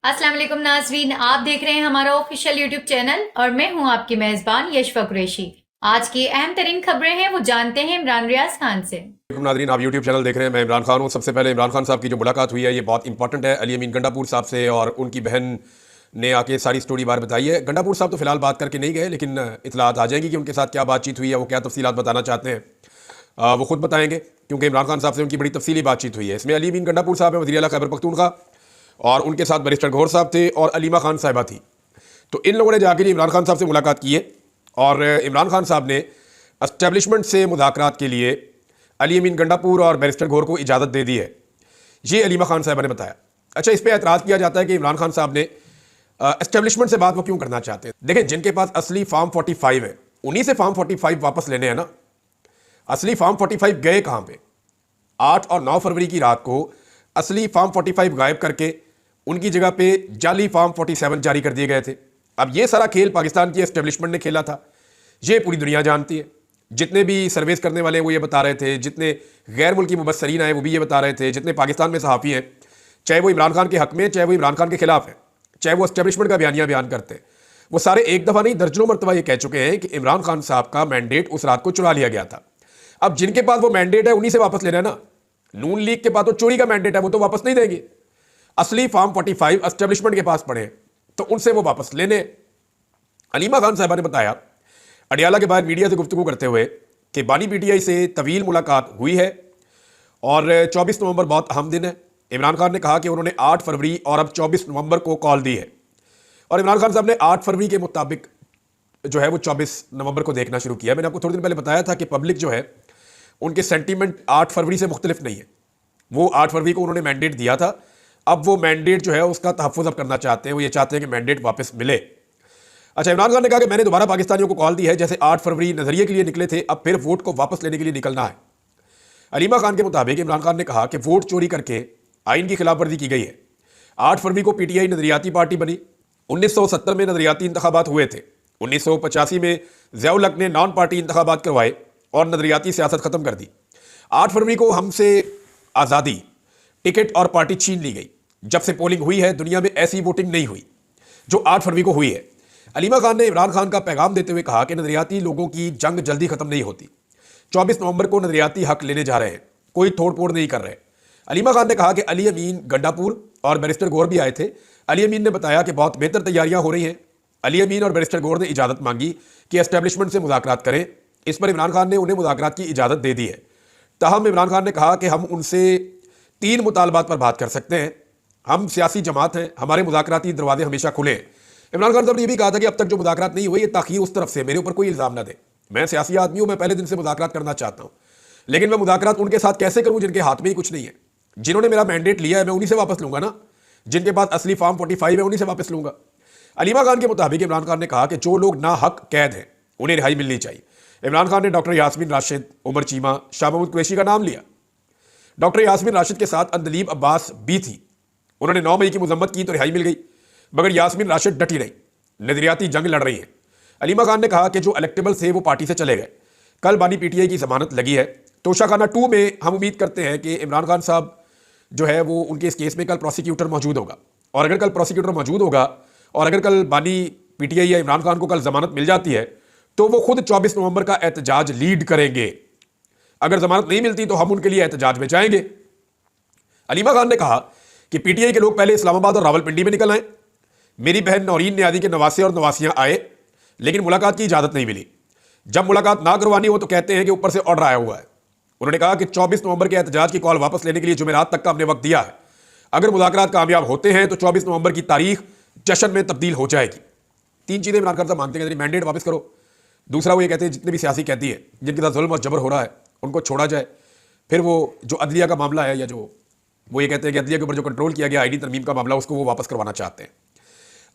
अस्सलाम वालेकुम नाज़रीन, आप देख रहे हैं हमारा ऑफिशियल यूट्यूब चैनल और मैं हूं आपकी मेज़बान यशफ़ा कुरैशी। आज की अहम तरीन खबरें हैं वो जानते हैं इमरान रियाज खान से। नादरीन, आप यूट्यूब चैनल देख रहे हैं। मैं इमरान खान हूँ। सबसे पहले इमरान खान साहब की जो मुलाकात हुई है ये बहुत इंपॉर्टेंट है अली अमीन गंडापुर साहब से, और उनकी बहन ने आके सारी स्टोरी बार बताई है। गंडापुर साहब तो फिलहाल बात करके नहीं गए, लेकिन इतलात आ जाएंगी कि उनके साथ क्या बातचीत हुई है, वो क्या तफसीलात बताना चाहते हैं वो खुद बताएंगे, क्योंकि इमरान खान साहब से उनकी बड़ी तफसीली बातचीत हुई है। इसमें अली अमीन गंडापुर साहब है, वज़ीर आला खैबर पख्तूनख्वा, और उनके साथ बैरिस्टर गौहर साहब थे और अलीमा खान साहिबा थी। तो इन लोगों ने जाकर इमरान खान साहब से मुलाकात की है और इमरान खान साहब ने एस्टेब्लिशमेंट से मुज़ाकरात के लिए अली अमीन गंडापुर और बैरिस्टर गौहर को इजाज़त दे दी है, ये अलीमा खान साहिबा ने बताया। अच्छा, इस पर एतराज़ किया जाता है कि इमरान खान साहब ने एस्टेब्लिशमेंट से बात वो क्यों करना चाहते हैं। देखें, जिनके पास असली फार्म 45 है उन्हीं से फार्म 45 वापस लेने हैं ना। असली फार्म 45 गए कहाँ पे? 8 और 9 फरवरी की रात को असली फार्म 45 गायब करके उनकी जगह पे जाली फार्म 47 जारी कर दिए गए थे। अब ये सारा खेल पाकिस्तान की एस्टेब्लिशमेंट ने खेला था, ये पूरी दुनिया जानती है। जितने भी सर्वेस करने वाले हैं वो ये बता रहे थे, जितने गैर मुल्की मुबस्सरीन आए वो भी ये बता रहे थे, जितने पाकिस्तान में सहाफ़ी हैं, चाहे वो इमरान खान के हक में, चाहे वो इमरान खान के खिलाफ है, चाहे वो एस्टेब्लिशमेंट का बयान करते हैं, वो सारे एक दफ़ा नहीं दर्जनों मरतबा ये कह चुके हैं कि इमरान खान साहब का मैंडेट उस रात को चुरा लिया गया था। अब जिनके पास वो मैंडेट है उन्हीं से वापस लेना है ना। नून लीग के पास तो चोरी का मैंडेट है, वो तो वापस नहीं देंगे। असली फार्म 45 एस्टेब्लिशमेंट के पास पड़े तो उनसे वो वापस लेने। अलीमा खान साहबा ने बताया अडियाला के बाहर मीडिया से गुफ्तगू करते हुए कि बानी पीटीआई से तवील मुलाकात हुई है और 24 नवंबर बहुत अहम दिन है। इमरान खान ने कहा कि उन्होंने 8 फरवरी और अब 24 नवंबर को कॉल दी है, और इमरान खान साहब ने 8 फरवरी के मुताबिक जो है वो 24 नवंबर को देखना शुरू किया। मैंने आपको थोड़ी दिन पहले बताया था कि पब्लिक जो है उनके सेंटीमेंट 8 फरवरी से मुख्तलिफ नहीं है। वो 8 फरवरी को उन्होंने मैंडेट दिया था, अब वो मैंडेट जो है उसका तहफ़्फ़ुज़ अब करना चाहते हैं, वो ये चाहते हैं कि मैंडेट वापस मिले। अच्छा, इमरान खान ने कहा कि मैंने दोबारा पाकिस्तानियों को कॉल दी है, जैसे 8 फरवरी नज़रिए के लिए निकले थे, अब फिर वोट को वापस लेने के लिए निकलना है। अलीमा खान के मुताबिक इमरान खान ने कहा कि वोट चोरी करके आइन की खिलाफ वर्जी की गई है। 8 फरवरी को पीटीआई नजरियाती पार्टी बनी। 1970 में नजरियाती इंतखाबात हुए थे। 1985 में ज़ियाउल हक ने नॉन पार्टी इंतखाबात करवाए और नजरियाती सियासत ख़त्म कर दी। 8 फरवरी को हमसे आज़ादी, टिकट और पार्टी छीन ली गई। जब से पोलिंग हुई है दुनिया में ऐसी वोटिंग नहीं हुई जो 8 फरवरी को हुई है। अलीमा खान ने इमरान खान का पैगाम देते हुए कहा कि नजरियाती लोगों की जंग जल्दी खत्म नहीं होती। 24 नवंबर को नजरियाती हक लेने जा रहे हैं, कोई तोड़ फोड़ नहीं कर रहे। अलीमा खान ने कहा कि अली अमीन गंडापुर और बैरिस्टर गौहर भी आए थे। अली अमीन ने बताया कि बहुत बेहतर तैयारियां हो रही हैं। अली अमीन और बैरिस्टर गौहर ने इजाज़त मांगी कि एस्टेब्लिशमेंट से मुज़ाकरात करें। इस पर इमरान खान ने उन्हें मुज़ाकरात की इजाज़त दे दी है। ताहम इमरान खान ने कहा कि हम उनसे 3 मुतालबात पर बात कर सकते हैं। हम सियासी जमात हैं, हमारे मुज़ाकराती दरवाजे हमेशा खुले हैं। इमरान खान साहब ने यह भी कहा था कि अब तक जो मुज़ाकरात नहीं हुए ये ताख़ीर उस तरफ से, मेरे ऊपर कोई इल्ज़ाम ना दे। मैं सियासी आदमी हूँ, मैं पहले दिन से मुज़ाकरात करना चाहता हूँ, लेकिन मैं मुज़ाकरात उनके साथ कैसे करूँ जिनके हाथ में ही कुछ नहीं है। जिन्होंने मेरा मैंडेट लिया है मैं उन्हीं से वापस लूँगा ना। जिनके पास असली फार्म 45 है उन्हीं से वापस लूँगा। अलीमा खान के मुताबिक इमरान खान ने कहा कि जो लोग ना हक कैद हैं उन्हें रिहाई मिलनी चाहिए। इमरान खान ने डॉक्टर यास्मीन राशिद, उमर चीमा, शाह महमूद कुरैशी का नाम लिया। डॉक्टर यास्मीन राशिद के साथ अंदलीब अब्बास भी थी। उन्होंने 9 मई की मजम्मत की तो रिहाई मिल गई, मगर यास्मीन राशिद डटी रही, नजरियाती जंग लड़ रही हैं। अलीमा खान ने कहा कि जो इलेक्टेबल थे वो पार्टी से चले गए। कल बानी पीटीआई की जमानत लगी है। तोशाखाना 2 में हम उम्मीद करते हैं कि इमरान खान साहब जो है वो उनके इस केस में कल प्रोसिक्यूटर मौजूद होगा, और अगर कल प्रोसिक्यूटर मौजूद होगा और अगर कल बानी पीटीआई या इमरान खान को कल जमानत मिल जाती है तो वो खुद 24 नवंबर का एहतजाज लीड करेंगे। अगर जमानत नहीं मिलती तो हम उनके लिए एहतजाज में जाएंगे। अलीमा खान ने कहा कि पीटीआई के लोग पहले इस्लामाबाद और रावलपिंडी में निकल आए। मेरी बहन नौरीन नियाज़ी के नवासे और नवासियां आए, लेकिन मुलाकात की इजाज़त नहीं मिली। जब मुलाकात ना करवानी हो तो कहते हैं कि ऊपर से ऑर्डर आया हुआ है। उन्होंने कहा कि 24 नवंबर के एहतजाज की कॉल वापस लेने के लिए जुमेरात तक का हमने वक्त दिया है। अगर मुज़ाकरात कामयाब होते हैं तो 24 नवंबर की तारीख जश्न में तब्दील हो जाएगी। 3 चीज़ें इमरान खान साहब मानते हैं। मैंडेट वापस करो, दूसरा वो ये कहते हैं जितने भी सियासी कैदी हैं जिनके साथ जुल्म और जबर हो रहा है उनको छोड़ा जाए। फिर वो जो अदलिया का मामला है, या जो वो ये कहते हैं कि अदलिया के ऊपर जो कंट्रोल किया गया आईडी तरमीम का मामला, उसको वो वापस करवाना चाहते हैं।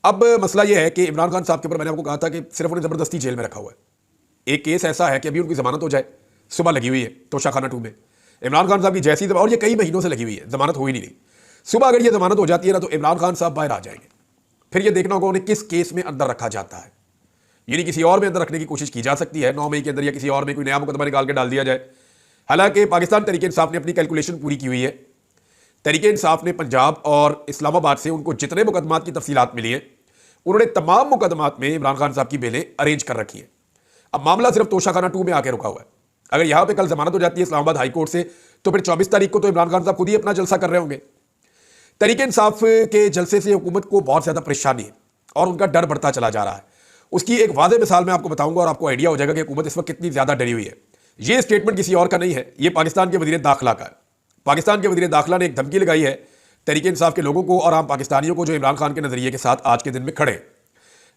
अब मसला ये है कि इमरान खान साहब के ऊपर मैंने आपको कहा था कि सिर्फ उन्हें ज़बरदस्ती जेल में रखा हुआ है। एक केस ऐसा है कि अभी उनकी जमानत हो जाए, सुबह लगी हुई है तोशाखाना 2 में। इमरान खान साहब की जैसी और ये कई महीनों से लगी हुई है, जमानत हो ही नहीं रही। सुबह अगर ये जमानत हो जाती है ना तो इमरान खान साहब बाहर आ जाएंगे। फिर ये देखना होगा उन्हें किस केस में अंदर रखा जाता है। यानी किसी और में अंदर रखने की कोशिश की जा सकती है 9 मई के अंदर, या किसी और में कोई नया मुकदमा निकाल के डाल दिया जाए। हालांकि पाकिस्तान तहरीक इंसाफ ने अपनी कैलकुलेशन पूरी की हुई है। तहरीक इंसाफ ने पंजाब और इस्लामाबाद से उनको जितने मुकदमात की तफसीलात मिली हैं, उन्होंने तमाम मुकदमात में इमरान खान साहब की बेलें अरेंज कर रखी हैं। अब मामला सिर्फ तोशाखाना 2 में आके रुका हुआ है। अगर यहां पे कल जमानत हो जाती है इस्लामाबाद हाई कोर्ट से, तो फिर 24 तारीख को तो इमरान खान साहब खुद ही अपना जलसा कर रहे होंगे। तहरीक इंसाफ के जलसे से हुकूमत को बहुत ज्यादा परेशानी है और उनका डर बढ़ता चला जा रहा है। उसकी एक वाज़ेह मिसाल मैं आपको बताऊंगा और आपको आइडिया हो जाएगा कि हुकूमत इस वक्त कितनी ज्यादा डरी हुई है। ये स्टेटमेंट किसी और का नहीं है, ये पाकिस्तान के वजीर दाखिला का है। पाकिस्तान के वजीर दाखिला ने एक धमकी लगाई है तहरीक इंसाफ के लोगों को और आम पाकिस्तानियों को जो इमरान खान के नजरिए के साथ आज के दिन में खड़े हैं।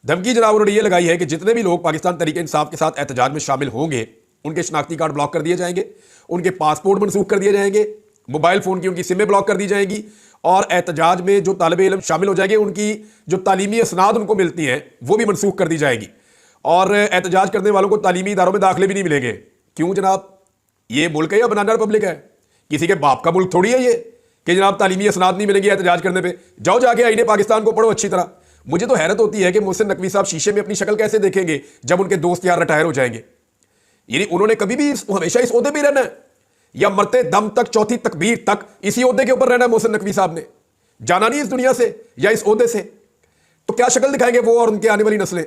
धमकी जनाब उन्होंने ये लगाई है कि जितने भी लोग पाकिस्तान तहरीक इंसाफ के साथ एहतजाज में शामिल होंगे, उनके शनाख्ती कार्ड ब्लॉक कर दिए जाएंगे, उनके पासपोर्ट मनसूख कर दिए जाएंगे, मोबाइल फोन की उनकी सिमें ब्लॉक कर दी जाएगी और एहतजाज में जो तालिब इल्म शामिल हो जाएंगे उनकी जो तालीमी असनाद उनको मिलती हैं वो भी मनसूख कर दी जाएगी और एहतजाज करने वालों को तालीमी इदारों में दाखिले भी नहीं मिलेंगे। क्यों जनाब, ये मुल्क है या बनाना रिपब्लिक है? किसी के बाप का मुल्क थोड़ी है ये कि जनाब तालीमी असनाद नहीं मिलेंगे एहतजाज करने पे। जाओ जाके आईने पाकिस्तान को पढ़ो अच्छी तरह। मुझे तो हैरत होती है कि मोहसिन नकवी साहब शीशे में अपनी शक्ल कैसे देखेंगे जब उनके दोस्त यार रिटायर हो जाएंगे। यानी उन्होंने कभी भी हमेशा इस ओहदे पे रहना है या मरते दम तक चौथी तकबीर तक इसी ओहदे के ऊपर रहना है? मोहसिन नकवी साहब ने जाना नहीं इस दुनिया से या इस ओहदे से, तो क्या शक्ल दिखाएंगे वो और उनके आने वाली नस्लें?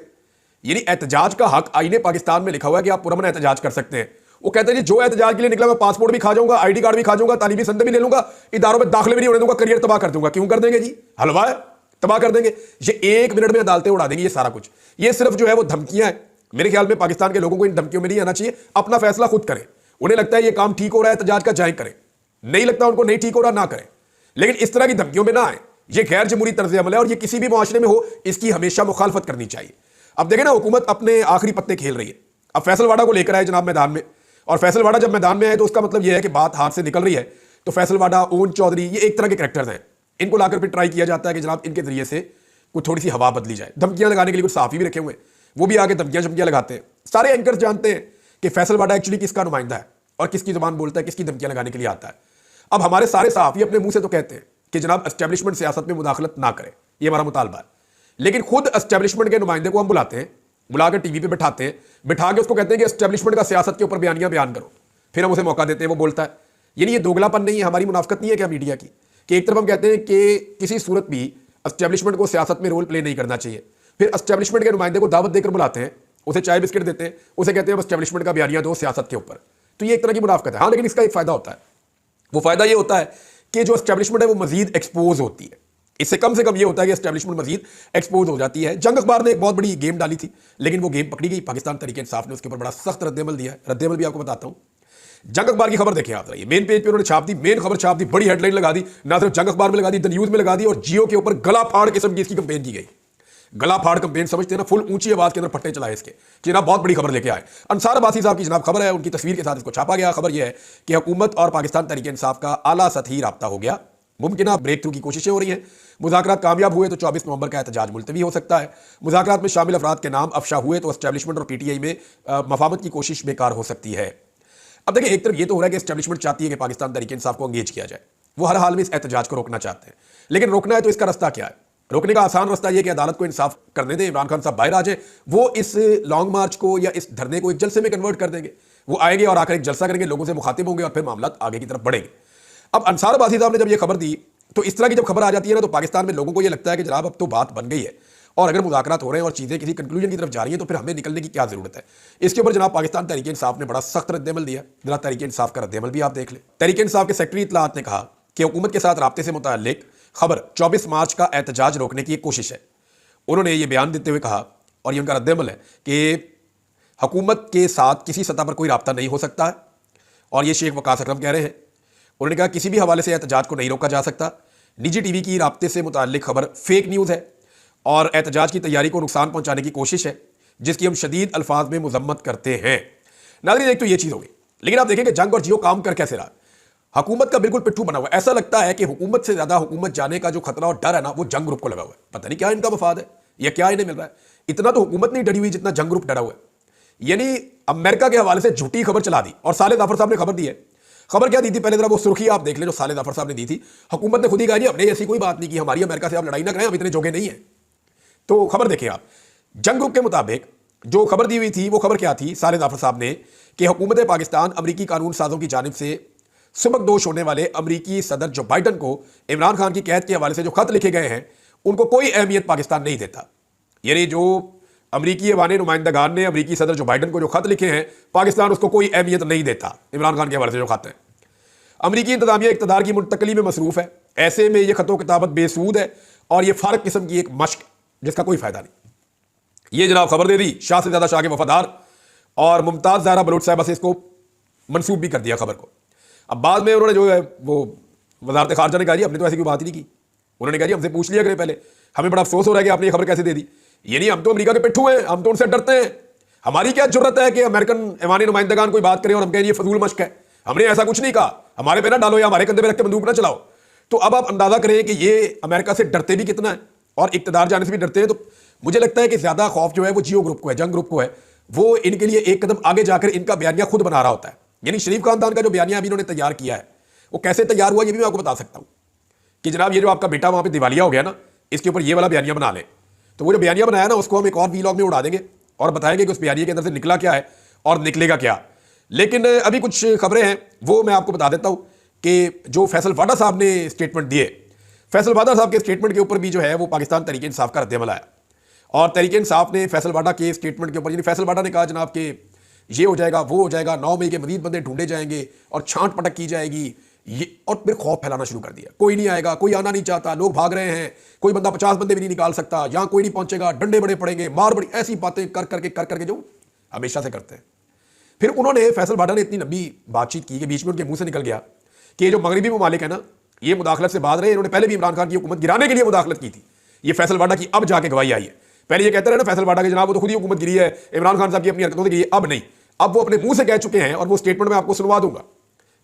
यानी एहतजाज का हक आईने पाकिस्तान में लिखा हुआ है कि आप पुरअमन एहतजाज कर सकते हैं। वो कहते हैं जी जो एहतजाज के लिए निकला मैं पासपोर्ट भी खा जाऊंगा, आईडी कार्ड भी खा जाऊंगा, तालीमी संदे भी ले लूंगा, इदारों में दाखिले भी नहीं होने दूंगा, करियर तबाह कर दूंगा। क्यों कर देंगे जी? हलवा है, तबाह कर देंगे। ये 1 मिनट में अदालतें उड़ा देंगी ये सारा कुछ। ये सिर्फ जो है वो धमकियां हैं। मेरे ख्याल में पाकिस्तान के लोगों को इन धमकियों में नहीं आना चाहिए, अपना फैसला खुद करें। उन्हें लगता है ये काम ठीक हो रहा है एहतजाज का, जाए करें। नहीं लगता उनको नहीं ठीक हो रहा, ना करें, लेकिन इस तरह की धमकियों में ना आए। ये गैर जमहूरी तर्ज अमल है और ये किसी भी मुआशरे में हो इसकी हमेशा मुखालफत करनी चाहिए। अब देखें ना, हुकूमत अपने आखिरी पत्ते खेल रही है। अब फैसलवाड़ा को लेकर आए जनाब मैदान में, और फैसलवाड़ा जब मैदान में आए तो उसका मतलब यह है कि बात हाथ से निकल रही है। तो फैसलवाड़ा, ओन चौधरी, ये एक तरह के कैरेक्टर्स हैं। इनको लाकर फिर ट्राई किया जाता है कि जनाब इनके जरिए से कुछ थोड़ी सी हवा बदली जाए। धमकियां लगाने के लिए कुछ साफी भी रखे हुए हैं, वो भी आके धमकियां लगाते हैं। सारे एंकर्स जानते हैं कि फैसलवाड़ा एक्चुअली किसका नुमाइंदा है और किसकी जुबान बोलता है, किसकी धमकियां लगाने के लिए आता है। अब हमारे सारे सहाफ़ी अपने मुंह से तो कहते हैं कि जनाब एस्टेब्लिशमेंट सियासत में मुदाखलत ना करे, ये हमारा मुतालबा है। लेकिन खुद एस्टेब्लिशमेंट के नुमाइंदे को हम बुलाते हैं, बुलाकर टीवी पे बैठाते हैं, बिठा के उसको कहते हैं कि एस्टेब्लिशमेंट का सियासत के ऊपर बयानियां बयान करो। फिर हम उसे मौका देते हैं, वो बोलता है। यानी ये दोगलापन नहीं है, हमारी मुनाफकत नहीं है क्या मीडिया की, कि एक तरफ हम कहते हैं कि किसी सूरत भी एस्टेब्लिशमेंट को सियासत में रोल प्ले नहीं करना चाहिए, फिर एस्टेब्लिशमेंट के नुमाइंदे को दावत देकर बुलाते हैं, उसे चाय बिस्किट देते हैं, उसे कहते हैं एस्टेब्लिशमेंट का बयानिया दो सियासत के ऊपर। तो ये एक तरह की मुनाफकत है। हाँ, लेकिन इसका एक फायदा होता है। वो फायदा ये होता है कि जो एस्टेब्लिशमेंट है वो मजीद एक्सपोज होती है। इससे कम से कम ये होता है कि एस्टेब्लिशमेंट मजीद एक्सपोज हो जाती है। जंग अखबार ने एक बहुत बड़ी गेम डाली थी, लेकिन वो गेम पकड़ी गई। पाकिस्तान तहरीक इंसाफ ने उसके ऊपर बड़ा सख्त रद्देमल दिया है। रद्देमल भी आपको बताता हूं। जंग अखबार की खबर देखिए आप, ये मेन पेज पे उन्होंने छाप दी, मेन खबर छाप दी, बड़ी हेडलाइन लगा दी, ना सिर्फ जंग अखबार में लगा दी, द न्यूज में लगा दी, और जियो के ऊपर गला फाड़ किस्म की इसकी कंपेन की गई। गला फाड़ कंपेन समझते हैं ना, फुल ऊंची आवाज के अंदर फट्टे चलाए इसके कि जनाब बहुत बड़ी खबर लेके आए। अंसार अब्बासी साहब की जनाब खबर है, उनकी तस्वीर के साथ इसको छापा गया। खबर यह है कि हुकूमत और पाकिस्तान तहरीक इंसाफ का आला सतही राब्ता हो गया, मुमकिन ब्रेक थ्रू की कोशिशें हो रही हैं। मुज़ाकरात कामयाब हुए तो 24 नवंबर का एहतजाज मुलतवी हो सकता है। मुज़ाकरात में शामिल अफराद के नाम अफशा हुए तो एस्टेब्लिशमेंट और पीटीआई में मफामत की कोशिश बेकार हो सकती है। अब देखिए, एक तरफ ये तो हो रहा है कि एस्टेब्लिशमेंट चाहती है कि पाकिस्तान तहरीक इंसाफ को एंगेज किया जाए, वो हर हाल में इस एहतजाज को रोकना चाहते हैं। लेकिन रोकना है तो इसका रास्ता क्या है? रोकने का आसान रास्ता यह कि अदालत को इंसाफ करने दें, इमरान खान साहब बाहर आ जाए, वो इस लॉन्ग मार्च को या इस धरने को एक जलसे में कन्वर्ट कर देंगे। वो आएंगे और आकर एक जलसा करेंगे, लोगों से मुखातिब होंगे और फिर मामला आगे की तरफ बढ़ेंगे। अब अंसार अब्बासी साहब ने जब ये खबर दी तो इस तरह की जब खबर आ जाती है ना, तो पाकिस्तान में लोगों को यह लगता है कि जनाब अब तो बात बन गई है और अगर मुज़ाकरात हो रहे हैं और चीज़ें किसी कंक्लूजन की तरफ जा रही हैं तो फिर हमें निकलने की क्या जरूरत है। इसके ऊपर जनाब पाकिस्तान तहरीक इंसाफ ने बड़ा सख्त रद्देमल दिया। जरा तहरीक इंसाफ का रद्देमल भी आप देख लें। तहरीक इंसाफ के सेक्रेटरी इत्तलाआत ने कहा कि हुकूमत के साथ राब्ते से मुताल्लिक खबर 24 मार्च का एहतजाज रोकने की एक कोशिश है। उन्होंने ये बयान देते हुए कहा, और ये उनका रद्देमल है, कि हुकूमत के साथ किसी सतह पर कोई राब्ता नहीं हो सकता है। और ये शेख वकास अकरम कह रहे हैं। उन्होंने कहा किसी भी हवाले से एहतजाज को नहीं रोका जा सकता। निजी टीवी की राब्ते से मुताल्लिक खबर फेक न्यूज़ है और एहतजाज की तैयारी को नुकसान पहुंचाने की कोशिश है, जिसकी हम शदीद अल्फाज में मुजम्मत करते हैं। नाज़रीन, एक तो ये चीज़ होगी, लेकिन आप देखें कि जंग और जियो काम कर कैसे रहा। हुकूमत का बिल्कुल पिट्ठू बना हुआ है। ऐसा लगता है कि हुकूमत से ज़्यादा हुकूमत जाने का जो खतरा और डर है ना, वो जंग ग्रुप को लगा हुआ है। पता नहीं क्या इनका मफाद है या क्या इन्हें मिल रहा है। इतना तो हुकूमत नहीं डरी हुई जितना जंग ग्रुप डरा हुआ है। यानी अमेरिका के हवाले से झूठी खबर चला दी। और साले जाफर साहब ने खबर दी है। खबर क्या दी थी? पहले जरा वो सुर्खी आप देख लें जो साले जाफर साहब ने दी थी। हुकूमत ने खुद ही कहा जी हमने ऐसी कोई बात नहीं की, हमारी अमेरिका से आप लड़ाई ना करें, हम इतने जोगे नहीं है। तो खबर देखिए आप, जंग ग्रुप के मुताबिक जो खबर दी हुई थी वो खबर क्या थी साले जाफर साहब ने, कि हुकूमत पाकिस्तान अमरीकी कानून साजों की जानिब से सुबकदोश होने वाले अमरीकी सदर जो बाइडन को इमरान खान की कैद के हवाले से जो खत लिखे गए हैं उनको कोई अहमियत पाकिस्तान नहीं देता। यानी जो अमरीकी ऐवान नुमाइंदगान ने अमरीकी सदर जो बाइडन को जो खत लिखे हैं, पाकिस्तान उसको कोई अहमियत नहीं देता। इमरान खान के हवाले से जो खत है, अमरीकी इंतजामिया इक़्तिदार की मुंतकली में मसरूफ है। ऐसे में यह खतों किताबत बेसूद है और यह फारग किस्म की एक मश्क जिसका कोई फायदा नहीं। ये जनाब खबर दे दी शाह से ज्यादा शाह के वफादार, और मुमताज ज़हरा बलोच साहबा से इसको मंसूब भी कर दिया खबर को। अब बाद में उन्होंने जो है वो वजारत खारजा ने कहा जी हमने तो ऐसी कोई बात ही नहीं की। उन्होंने कहा जी हमसे पूछ लिया करें पहले, हमें बड़ा अफसोस हो रहा है कि आपने ये खबर कैसे दे दी। ये नहीं, हम तो अमेरिका के पिट्ठू हैं, हम तो उनसे डरते हैं। हमारी क्या जरूरत है कि अमेरिकन ऐवान नुमाइंदगान कोई बात करें और हम कहें ये फजूल मश्क है। हमने ऐसा कुछ नहीं कहा, हमारे पे ना डालो या हमारे कंधे पे रख के बंदूक ना चलाओ। तो अब आप अंदाजा करें कि ये अमेरिका से डरते भी कितना है और इक़्तिदार जाने से भी डरते हैं। तो मुझे लगता है कि ज्यादा खौफ जो है वो जियो ग्रुप को है, जंग ग्रुप को है। वो इनके लिए एक कदम आगे जाकर इनका बयानिया खुद बना रहा होता है। यानी शरीफ खानदान का जो बयानिया अभी इन्होंने तैयार किया है वो कैसे तैयार हुआ ये भी मैं आपको बता सकता हूं कि जनाब ये जो आपका बेटा वहां पे दिवालिया हो गया ना, इसके ऊपर ये वाला बयानिया बना ले। तो वो जो बयानिया बनाया ना उसको हम एक और वीलॉग में उड़ा देंगे और बताएंगे कि उस बयानिया के अंदर से निकला क्या है और निकलेगा क्या। लेकिन अभी कुछ खबरें हैं वो मैं आपको बता देता हूं कि जो फैसल वाडा साहब ने स्टेटमेंट दिए, फैसल वाडा साहब के स्टेटमेंट के ऊपर भी जो है वो पाकिस्तान तहरीक इंसाफ का रद्द-ए-अमल आया। और तहरीक इंसाफ ने फैसल वाडा के स्टेटमेंट के ऊपर, यानी फैसल वाडा ने कहा जनाब कि ये हो जाएगा वो हो जाएगा, 9 मई के मजीद बंदे ढूंढे जाएंगे और छांट पटक की जाएगी, ये, और फिर खौफ फैलाना शुरू कर दिया। कोई नहीं आएगा, कोई आना नहीं चाहता, लोग भाग रहे हैं, कोई बंदा 50 बंदे भी नहीं निकाल सकता, यहां कोई नहीं पहुंचेगा, डंडे बड़े पड़ेंगे, मार बड़ी, ऐसी बातें कर करके जो हमेशा से करते हैं। फिर उन्होंने फैसल वाडा ने इतनी लंबी बातचीत की कि बीच में उनके मुंह से निकल गया कि ये जो मगरबी ममालिक है ना ये मुदाखलत से बाज रहे हैं। इन्होंने पहले भी इमरान खान की हुकूमत गिराने के लिए मुदाखलत की थी। ये फैसल वाडा की अब जाके गवाही आई है। पहले ये कहते रहे ना फैसल वाडा के जनाब वो तो खुद ही हुकूमत गिरी है, इमरान खान साहब की अपनी हरकतों से गिरी है। अब नहीं, अब वो अपने मुंह से कह चुके हैं और वो स्टेटमेंट में आपको सुनवा दूंगा।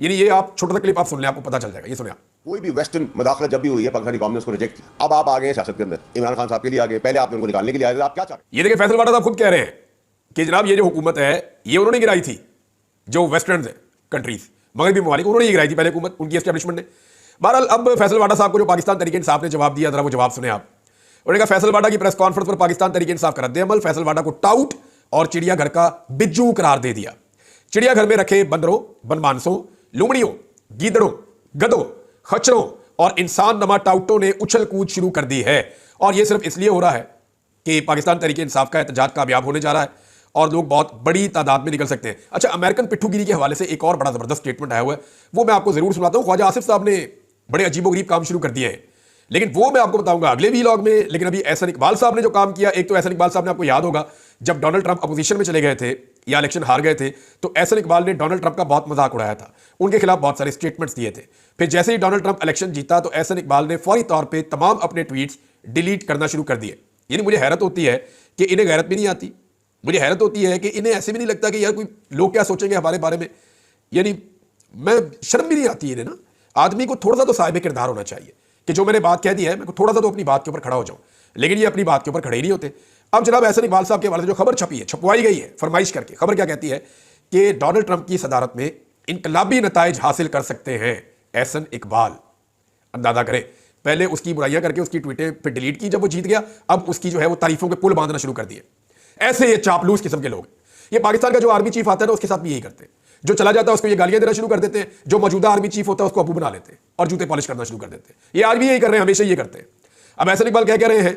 यानी ये आप छोटा सा क्लिप आप सुन लें, आपको पता चल जाएगा। ये सुनिए। कोई भी वेस्टर्न मदाखलत जब भी हुई है पाकिस्तानी कौम ने उसको रिजेक्ट किया। अब आप आ गए सियासत के अंदर, इमरान खान साहब के लिए आ गए, पहले आपने उनको निकालने के लिए आए थे, आप क्या चाह रहे हैं? ये देखिए फैसल वाडा साहब खुद कह रहे हैं कि जनाब ये जो हुकूमत है ये उन्होंने गिराई थी, जो वेस्टर्न कंट्रीज मगरबी ममालिक उन्होंने गिराई थी पहले हुकूमत, उनकी एस्टेब्लिशमेंट ने। बहरहाल अब फैसल वाडा साहब को जो पाकिस्तान तहरीक इंसाफ ने जवाब दिया, जरा वो जवाब सुने आप। उन्होंने कहा फैसल वाडा की प्रेस कॉन्फ्रेंस पर पाकिस्तान तहरीक इंसाफ का रद्द-ए-अमल, फैसल वाडा को टाउट और चिड़ियाघर का बिज्जू करार दे दिया। चिड़ियाघर में रखे बंदरों, बनमानसों, लुमड़ियों, गीदड़ों, गधों, खच्चरों और इंसान नमा टाउटों ने उछल कूद शुरू कर दी है। और यह सिर्फ इसलिए हो रहा है कि पाकिस्तान तहरीक इंसाफ का एहतजाज कामयाब होने जा रहा है और लोग बहुत बड़ी तादाद में निकल सकते हैं। अच्छा, अमेरिकन पिट्ठूगिरी के हवाले से एक और बड़ा जबरदस्त स्टेटमेंट आया हुआ है, वो मैं आपको जरूर सुनाता हूं। ख्वाजा आसिफ साहब ने बड़े अजीबोगरीब काम शुरू कर दिए हैं, लेकिन वो मैं आपको बताऊंगा अगले वीलॉग में। लेकिन अभी एहसन इकबाल साहब ने जो काम किया, एक तो एहसन इकबाल साहब ने आपको याद होगा जब डोनाल्ड ट्रंप अपोजिशन में चले गए थे या इलेक्शन हार गए थे तो एहसन इकबाल ने डोनाल्ड ट्रंप का बहुत मजाक उड़ाया था, उनके खिलाफ बहुत सारे स्टेटमेंट्स दिए थे। फिर जैसे ही डोनाल्ड ट्रंप इलेक्शन जीता तो एहसन इकबाल ने फौरी तौर पर तमाम अपने ट्वीट्स डिलीट करना शुरू कर दिए। यानी मुझे हैरत होती है कि इन्हें गैरत भी नहीं आती, मुझे हैरत होती है कि इन्हें ऐसे भी नहीं लगता कि यार कोई लोग क्या सोचेंगे हमारे बारे में। यानी मैं शर्म भी नहीं आती इन्हें ना। आदमी को थोड़ा सा तो साहिब किरदार होना चाहिए कि जो मैंने बात कह दी है मैं थोड़ा सा तो अपनी बात के ऊपर खड़ा हो जाऊं, लेकिन ये अपनी बात के ऊपर खड़े ही नहीं होते। अब जनाब एहसन इकबाल साहब के हवाले से जो खबर छपी है, छपवाई गई है फरमाइश करके, खबर क्या कहती है कि डोनाल्ड ट्रंप की सदारत में इनकलाबी नताइज हासिल कर सकते हैं एहसन इकबाल। अंदाजा करें, पहले उसकी बुराइयां करके उसकी ट्वीटें फिर डिलीट की जब वो जीत गया, अब उसकी जो है वो तारीफों के पुल बांधना शुरू कर दिए। ऐसे ये चापलूस किस्म के लोग, ये पाकिस्तान का जो आर्मी चीफ आता है ना उसके साथ भी यही करते हैं। जो चला जाता है उसको ये गालियां देना शुरू कर देते हैं, जो मौजूदा आर्मी चीफ होता है उसको अबू बना लेते हैं और जूते पॉलिश करना शुरू कर देते हैं। ये आज भी यही कर रहे हैं, हमेशा ये करते हैं। अब एहसन इकबाल क्या कह रहे हैं,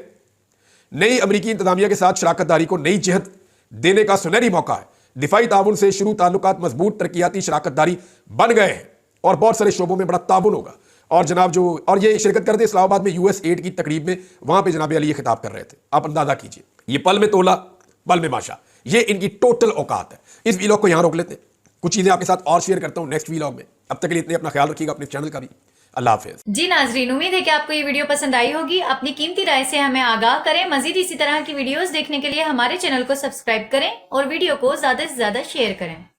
नई अमरीकी इंतजामिया के साथ शराकतदारी को नई जिहत देने का सुनहरी मौका है। दिफाई ताउन से शुरू ताल्लुकात मजबूत तरक्याती शराकतदारी बन गए हैं और बहुत सारे शोबों में बड़ा ताउन होगा। और जनाब जो और ये शिरकत करते इस्लामाबाद में यूएस एड की तकरीब में, वहां पे जनाब अली ये खिताब कर रहे थे। आप अंदाजा कीजिए, ये पल में तोला पल में माशा, ये इनकी टोटल औकात है। इस वीलॉग को यहां रोक लेते हैं, कुछ चीजें आपके साथ और शेयर करता हूं नेक्स्ट वीलॉग में। अब तक के लिए इतने, अपना ख्याल रखिएगा, अपने चैनल का भी। अल्लाह हाफिज। जी नाजरीन, उम्मीद है कि आपको ये वीडियो पसंद आई होगी। अपनी कीमती राय से हमें आगाह करें। मजीद इसी तरह की वीडियोस देखने के लिए हमारे चैनल को सब्सक्राइब करें और वीडियो को ज्यादा से ज्यादा शेयर करें।